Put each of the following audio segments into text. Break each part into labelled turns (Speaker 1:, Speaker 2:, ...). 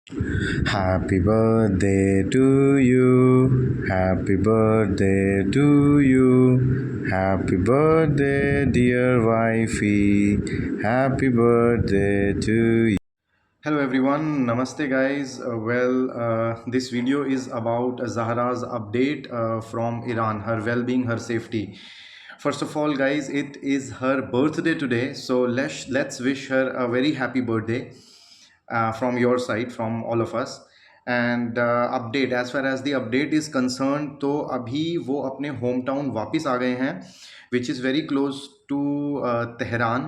Speaker 1: Happy birthday to you. Happy birthday to you. Happy birthday, dear wifey. Happy birthday to you. Hello everyone, Namaste guys. This video is about Zahra's update from Iran, her well-being, her safety. First of all, guys, it is her birthday today, so let's wish her a very happy birthday from your side, from all of us. And update, as far as the update is concern, तो अभी वो अपने home town वापस आ गए हैं, which is very close to Tehran.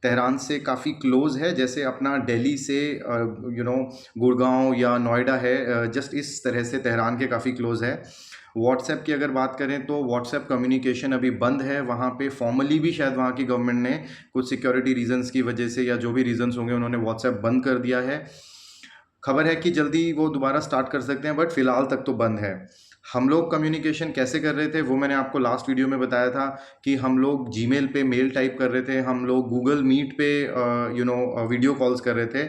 Speaker 1: Tehran से काफ़ी क्लोज़ है, जैसे अपना दिल्ली से गुड़गांव या नोएडा है, जस्ट इस तरह से तेहरान के काफ़ी क्लोज़ है। व्हाट्सएप की अगर बात करें तो व्हाट्सएप कम्युनिकेशन अभी बंद है वहाँ पे। फॉर्मली भी शायद वहाँ की गवर्नमेंट ने कुछ सिक्योरिटी रीजंस की वजह से या जो भी रीजंस होंगे उन्होंने व्हाट्सएप बंद कर दिया है। खबर है कि जल्दी वो दोबारा स्टार्ट कर सकते हैं, बट फिलहाल तक तो बंद है। हम लोग कम्युनिकेशन कैसे कर रहे थे वो मैंने आपको लास्ट वीडियो में बताया था कि हम लोग जीमेल पे मेल टाइप कर रहे थे, हम लोग गूगल मीट पे वीडियो कॉल्स कर रहे थे।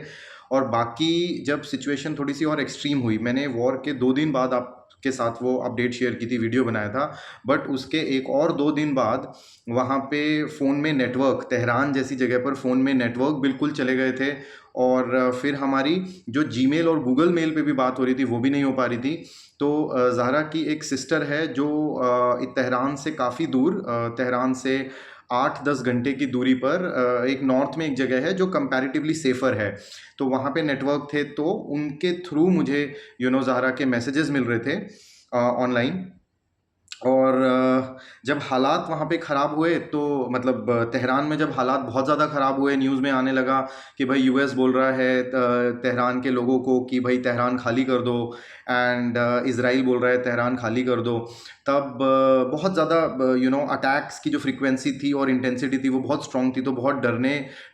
Speaker 1: और बाकी जब सिचुएशन थोड़ी सी और एक्सट्रीम हुई, मैंने वॉर के 2 दिन बाद आपके साथ वो अपडेट शेयर की थी, वीडियो बनाया था, बट उसके एक और 2 दिन बाद वहाँ पे फ़ोन में नेटवर्क, तेहरान जैसी जगह पर फ़ोन में नेटवर्क बिल्कुल चले गए थे। और फिर हमारी जो जीमेल और गूगल मेल पे भी बात हो रही थी वो भी नहीं हो पा रही थी। तो ज़हरा की एक सिस्टर है जो तेहरान से काफ़ी दूर, तेहरान से 8-10 घंटे की दूरी पर एक नॉर्थ में एक जगह है जो कंपैरेटिवली सेफ़र है, तो वहाँ पे नेटवर्क थे, तो उनके थ्रू मुझे ज़हरा के मैसेजेस मिल रहे थे ऑनलाइन। और जब हालात वहाँ पे ख़राब हुए, तो मतलब तेहरान में जब हालात बहुत ज़्यादा ख़राब हुए, न्यूज़ में आने लगा कि भाई यूएस बोल रहा है तेहरान के लोगों को कि भाई तेहरान खाली कर दो, एंड इज़राइल बोल रहा है तेहरान खाली कर दो। तब बहुत ज़्यादा अटैक्स की जो फ्रीक्वेंसी थी और इंटेंसिटी थी वो बहुत स्ट्रॉन्ग थी, तो बहुत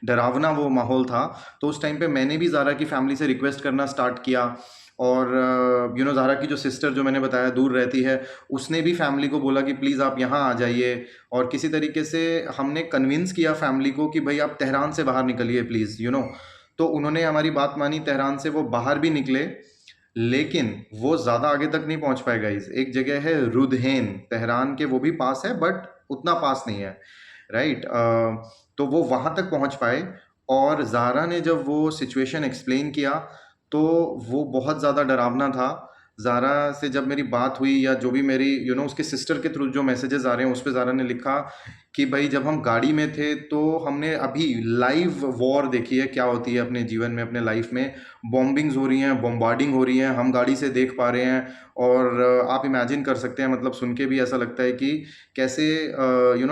Speaker 1: डरावना वो माहौल था। तो उस टाइम पे मैंने भी ज़ारा की फैमिली से रिक्वेस्ट करना स्टार्ट किया। और ज़ारा की जो सिस्टर जो मैंने बताया दूर रहती है, उसने भी फैमिली को बोला कि प्लीज़ आप यहाँ आ जाइए। और किसी तरीके से हमने कन्विंस किया फैमिली को कि भाई आप तेहरान से बाहर निकलिए प्लीज़, तो उन्होंने हमारी बात मानी, तेहरान से वो बाहर भी निकले। लेकिन वो ज़्यादा आगे तक नहीं पहुँच पाए गाइज़। एक जगह है रुदहेन, तेहरान के वो भी पास है, बट उतना पास नहीं है, राइट। तो वो वहाँ तक पहुँच पाए। और ज़ारा ने जब वो सिचुएशन एक्सप्लेन किया, तो वो बहुत ज़्यादा डरावना था। ज़ारा से जब मेरी बात हुई, या जो भी मेरी उसके सिस्टर के थ्रू जो मैसेजेस आ रहे हैं, उस पे ज़ारा ने लिखा कि भाई जब हम गाड़ी में थे तो हमने अभी लाइव वॉर देखी है, क्या होती है अपने जीवन में, अपने लाइफ में। बॉम्बिंग्स हो रही हैं, बॉम्बार्डिंग हो रही हैं, हम गाड़ी से देख पा रहे हैं। और आप इमेजिन कर सकते हैं, मतलब सुन के भी ऐसा लगता है कि कैसे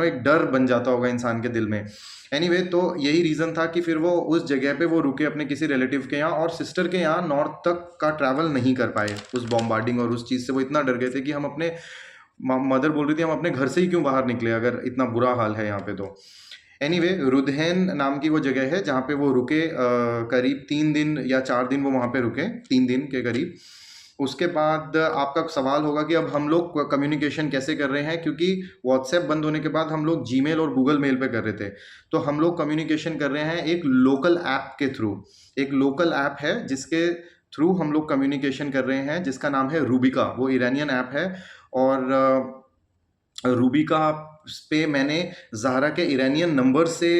Speaker 1: एक डर बन जाता होगा इंसान के दिल में। एनीवे, तो यही रीज़न था कि फिर वो उस जगह पे वो रुके अपने किसी रिलेटिव के यहाँ, और सिस्टर के यहाँ नॉर्थ तक का ट्रैवल नहीं कर पाए उस बॉम्बार्डिंग और उस चीज़ से। वो इतना डर गए थे कि हम अपने, मदर बोल रही थी हम अपने घर से ही क्यों बाहर निकले अगर इतना बुरा हाल है यहाँ पे। तो एनीवे, रुदहेन नाम की वो जगह है जहाँ पे वो रुके, करीब 3 दिन या 4 दिन वो वहाँ पे रुके, 3 दिन के करीब। उसके बाद आपका सवाल होगा कि अब हम लोग कम्युनिकेशन कैसे कर रहे हैं, क्योंकि व्हाट्सएप बंद होने के बाद हम लोग जीमेल और गूगल मेल पे कर रहे थे। तो हम लोग कम्युनिकेशन कर रहे हैं एक लोकल ऐप के थ्रू। एक लोकल ऐप है जिसके थ्रू हम लोग कम्युनिकेशन कर रहे हैं, जिसका नाम है रूबिका। वो ईरानियन ऐप है। और रूबिका पे मैंने ज़ाहरा के ईरानियन नंबर से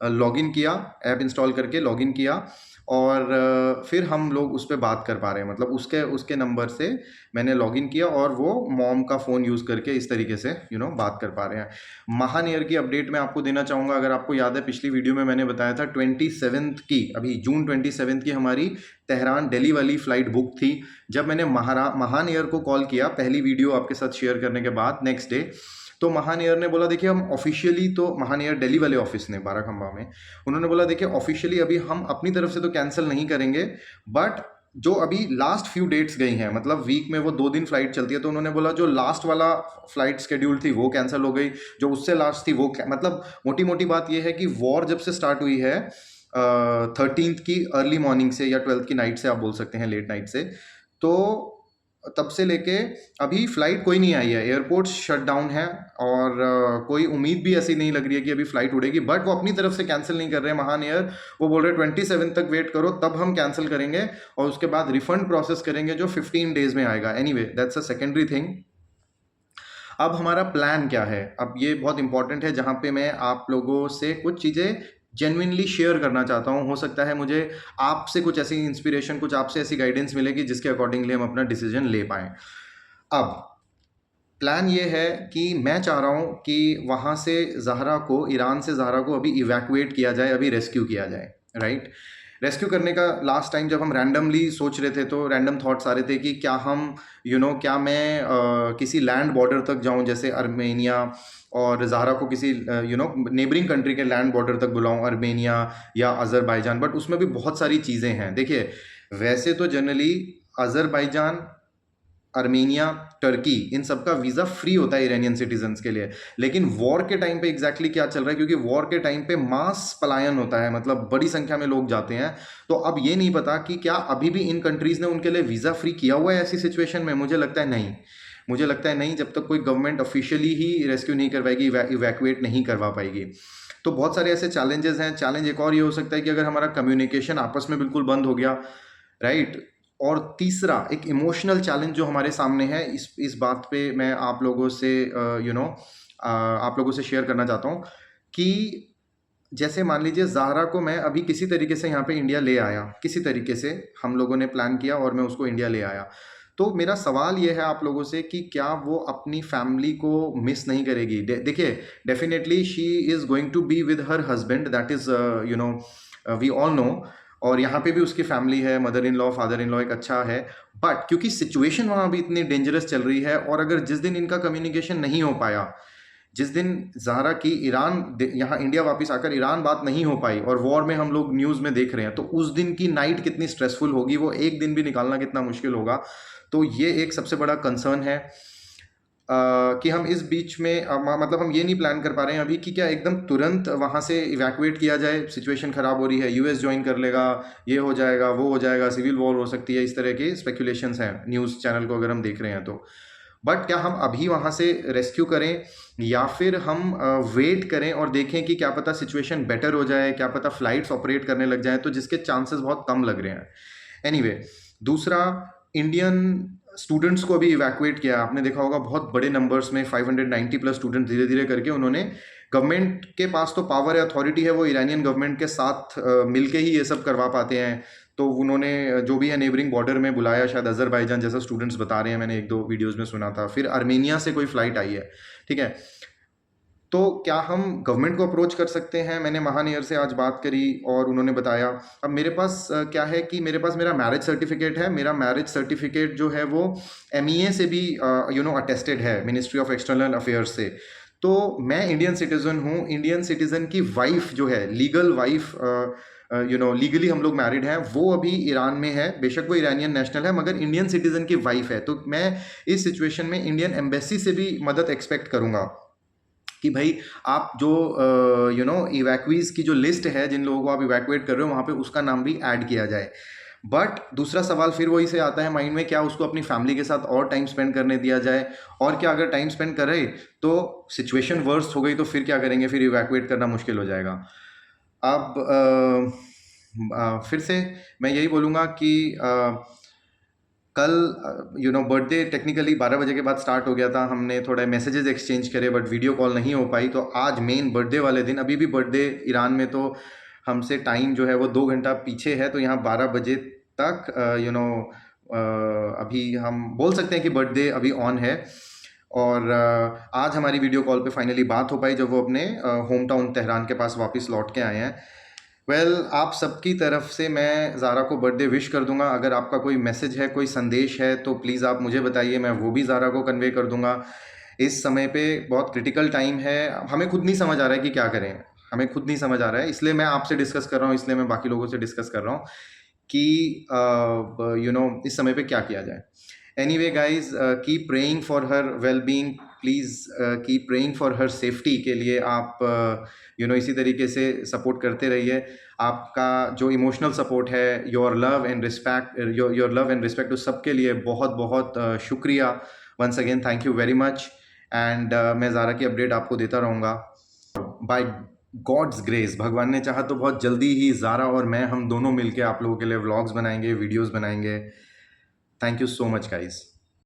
Speaker 1: लॉगिन किया, ऐप इंस्टॉल करके लॉगिन किया। और फिर हम लोग उस पे बात कर पा रहे हैं, मतलब उसके उसके नंबर से मैंने लॉगिन किया, और वो मॉम का फ़ोन यूज़ करके इस तरीके से बात कर पा रहे हैं। महान ईयर की अपडेट मैं आपको देना चाहूँगा। अगर आपको याद है, पिछली वीडियो में मैंने बताया था 27 की, अभी जून 27 की हमारी तेहरान दिल्ली वाली फ़्लाइट बुक थी। जब मैंने महान एयर को कॉल किया, पहली वीडियो आपके साथ शेयर करने के बाद नेक्स्ट डे, तो महान एयर ने बोला देखिए हम ऑफिशियली, तो महान एयर दिल्ली वाले ऑफिस ने बाराखंबा में, उन्होंने बोला देखिए ऑफिशियली अभी हम अपनी तरफ से तो कैंसिल नहीं करेंगे, बट जो अभी लास्ट फ्यू डेट्स गई हैं, मतलब वीक में वो 2 दिन फ्लाइट चलती है, तो उन्होंने बोला जो लास्ट वाला फ्लाइट शेड्यूल थी वो कैंसिल हो गई, जो उससे लास्ट थी वो मतलब मोटी मोटी बात ये है कि वॉर जब से स्टार्ट हुई है 13th की अर्ली मॉर्निंग से, या 12th की नाइट से आप बोल सकते हैं, लेट नाइट से, तो
Speaker 2: तब से लेके अभी फ़्लाइट कोई नहीं आई है, एयरपोर्ट शट डाउन है और कोई उम्मीद भी ऐसी नहीं लग रही है कि अभी फ़्लाइट उड़ेगी। बट वो अपनी तरफ से कैंसिल नहीं कर रहे हैं महान एयर, वो बोल रहे हैं 27 तक वेट करो, तब हम कैंसिल करेंगे और उसके बाद रिफ़ंड प्रोसेस करेंगे जो 15 डेज़ में आएगा। Anyway that's a secondary thing. अब हमारा प्लान क्या है? अब ये बहुत इंपॉर्टेंट है, जहाँ पे मैं आप लोगों से कुछ चीज़ें जेन्युइनली शेयर करना चाहता हूँ। हो सकता है मुझे आपसे कुछ ऐसी इंस्पिरेशन, कुछ आपसे ऐसी गाइडेंस मिलेगी जिसके अकॉर्डिंगली हम अपना डिसीजन ले पाएँ। अब प्लान ये है कि मैं चाह रहा हूँ कि वहाँ से ज़हरा को, ईरान से ज़हरा को अभी इवैक्यूएट किया जाए, अभी रेस्क्यू किया जाए, राइट? रेस्क्यू करने का लास्ट टाइम जब हम रैंडमली सोच रहे थे तो रैंडम थॉट्स आ रहे थे कि क्या हम क्या मैं किसी लैंड बॉर्डर तक जाऊं, जैसे अर्मेनिया, और ज़हरा को किसी नेबरिंग कंट्री के लैंड बॉर्डर तक बुलाऊं, अर्मेनिया या अज़रबैजान। बट उसमें भी बहुत सारी चीज़ें हैं। देखिए, वैसे तो जनरली अज़रबैजान, अर्मेनिया, टर्की, इन सब का वीज़ा फ्री होता है ईरानियन सिटीजन्स के लिए। लेकिन वॉर के टाइम पे एग्जैक्टली क्या चल रहा है, क्योंकि वॉर के टाइम पे मास पलायन होता है, मतलब बड़ी संख्या में लोग जाते हैं। तो अब ये नहीं पता कि क्या अभी भी इन कंट्रीज़ ने उनके लिए वीज़ा फ्री किया हुआ है ऐसी सिचुएशन में। मुझे लगता है नहीं, मुझे लगता है नहीं, जब तक कोई गवर्नमेंट ऑफिशियली ही रेस्क्यू नहीं करवाएगी, इवैक्यूएट नहीं करवा पाएगी। तो बहुत सारे ऐसे चैलेंजेस हैं। चैलेंज एक और ये हो सकता है कि अगर हमारा कम्युनिकेशन आपस में बिल्कुल बंद हो गया, राइट? और तीसरा एक इमोशनल चैलेंज जो हमारे सामने है, इस बात पे मैं आप लोगों से आप लोगों से शेयर करना चाहता हूँ कि जैसे मान लीजिए ज़ाहरा को मैं अभी किसी तरीके से यहाँ पे इंडिया ले आया, किसी तरीके से हम लोगों ने प्लान किया और मैं उसको इंडिया ले आया। तो मेरा सवाल ये है आप लोगों से कि क्या वो अपनी फैमिली को मिस नहीं करेगी? देखिए, definitely she is going to be with her husband, that is we all know. और यहाँ पे भी उसकी फैमिली है, mother in law, father in law, एक अच्छा है। बट क्योंकि सिचुएशन वहाँ भी इतनी डेंजरस चल रही है, और अगर जिस दिन इनका कम्युनिकेशन नहीं हो पाया, जिस दिन ज़ाहरा की यहाँ इंडिया वापस आकर ईरान बात नहीं हो पाई और वॉर में हम लोग न्यूज़ में देख रहे हैं, तो उस दिन की नाइट कितनी स्ट्रेसफुल होगी, वो एक दिन भी निकालना कितना मुश्किल होगा। तो ये एक सबसे बड़ा कंसर्न है कि हम इस बीच में मतलब हम ये नहीं प्लान कर पा रहे हैं अभी कि क्या एकदम तुरंत वहाँ से इवैक्यूएट किया जाए। सिचुएशन ख़राब हो रही है, यूएस ज्वाइन कर लेगा, ये हो जाएगा, वो हो जाएगा, सिविल वॉर हो सकती है, इस तरह के स्पेकुलेशंस हैं न्यूज़ चैनल को अगर हम देख रहे हैं तो। बट क्या हम अभी वहाँ से रेस्क्यू करें या फिर हम वेट करें और देखें कि क्या पता सिचुएशन बेटर हो जाए, क्या पता फ्लाइट्स ऑपरेट करने लग जाएँ, तो जिसके चांसेस बहुत कम लग रहे हैं। एनीवे, दूसरा, इंडियन स्टूडेंट्स को अभी इवैक्यूएट किया। आपने देखा होगा बहुत बड़े नंबर्स में 590 प्लस स्टूडेंट धीरे धीरे करके उन्होंने, गवर्नमेंट के पास तो पावर है, अथॉरिटी है, वो ईरानियन गवर्नमेंट के साथ मिलके ही ये सब करवा पाते हैं। तो उन्होंने जो भी है नेबरिंग बॉर्डर में बुलाया, शायद अजरबैजान जैसा स्टूडेंट्स बता रहे हैं, मैंने एक दो वीडियोज़ में सुना था। फिर अर्मेनिया से कोई फ़्लाइट आई है, ठीक है। तो क्या हम गवर्नमेंट को अप्रोच कर सकते हैं? मैंने महान एयर से आज बात करी और उन्होंने बताया। अब मेरे पास क्या है कि मेरे पास मेरा मैरिज सर्टिफिकेट है। मेरा मैरिज सर्टिफिकेट जो है वो एमईए से भी अटेस्टेड है, मिनिस्ट्री ऑफ एक्सटर्नल अफेयर्स से। तो मैं इंडियन सिटीज़न हूँ। इंडियन सिटीज़न की वाइफ जो है, लीगल वाइफ, लीगली हम लोग मैरिड हैं, वो अभी ईरान में है। बेशक वो ईरानियन नेशनल है, मगर इंडियन सिटीज़न की वाइफ है। तो मैं इस सिचुएशन में इंडियन एम्बेसी से भी मदद एक्सपेक्ट करूँगा कि भाई आप जो इवैक्यूज़ की जो लिस्ट है, जिन लोगों को आप इवैक्यूएट कर रहे हो, वहाँ पे उसका नाम भी ऐड किया जाए। बट दूसरा सवाल फिर वही से आता है माइंड में, क्या उसको अपनी फैमिली के साथ और टाइम स्पेंड करने दिया जाए? और क्या अगर टाइम स्पेंड करे तो सिचुएशन वर्स्ट हो गई तो फिर क्या करेंगे? फिर इवैक्यूएट करना मुश्किल हो जाएगा। अब फिर से मैं यही बोलूँगा कि कल बर्थडे टेक्निकली 12 बजे के बाद स्टार्ट हो गया था। हमने थोड़ा मैसेजेस एक्सचेंज करे बट वीडियो कॉल नहीं हो पाई। तो आज मेन बर्थडे वाले दिन, अभी भी बर्थडे ईरान में तो हमसे टाइम जो है वो 2 घंटा पीछे है। तो यहाँ 12 बजे तक अभी हम बोल सकते हैं कि बर्थडे अभी ऑन है। और आज हमारी वीडियो कॉल पे फाइनली बात हो पाई जब वो अपने होम टाउन तेहरान के पास वापस लौट के आए हैं। आप सबकी तरफ से मैं ज़ारा को बर्थडे विश कर दूंगा। अगर आपका कोई मैसेज है, कोई संदेश है, तो प्लीज़ आप मुझे बताइए, मैं वो भी ज़ारा को कन्वे कर दूंगा। इस समय पे बहुत क्रिटिकल टाइम है, हमें खुद नहीं समझ आ रहा है कि क्या करें। हमें खुद नहीं समझ आ रहा है, इसलिए मैं आपसे डिस्कस कर रहा हूँ, इसलिए मैं बाकी लोगों से डिस्कस कर रहा हूँ कि इस समय पे क्या किया जाए। Anyway guys, keep praying for her well being, please keep praying for her safety के लिए आप इसी तरीके से सपोर्ट करते रहिए। आपका जो इमोशनल सपोर्ट है, your love and respect, your love and respect उस सब के लिए बहुत बहुत शुक्रिया। Once again thank you very much. And मैं ज़ारा की अपडेट आपको देता रहूँगा। बाय गॉड्स ग्रेस, भगवान ने चाहा तो बहुत जल्दी ही ज़ारा और मैं, हम दोनों मिलके आप लोगों के लिए व्लॉग्स बनाएंगे, वीडियोस बनाएंगे। Thank you so much guys.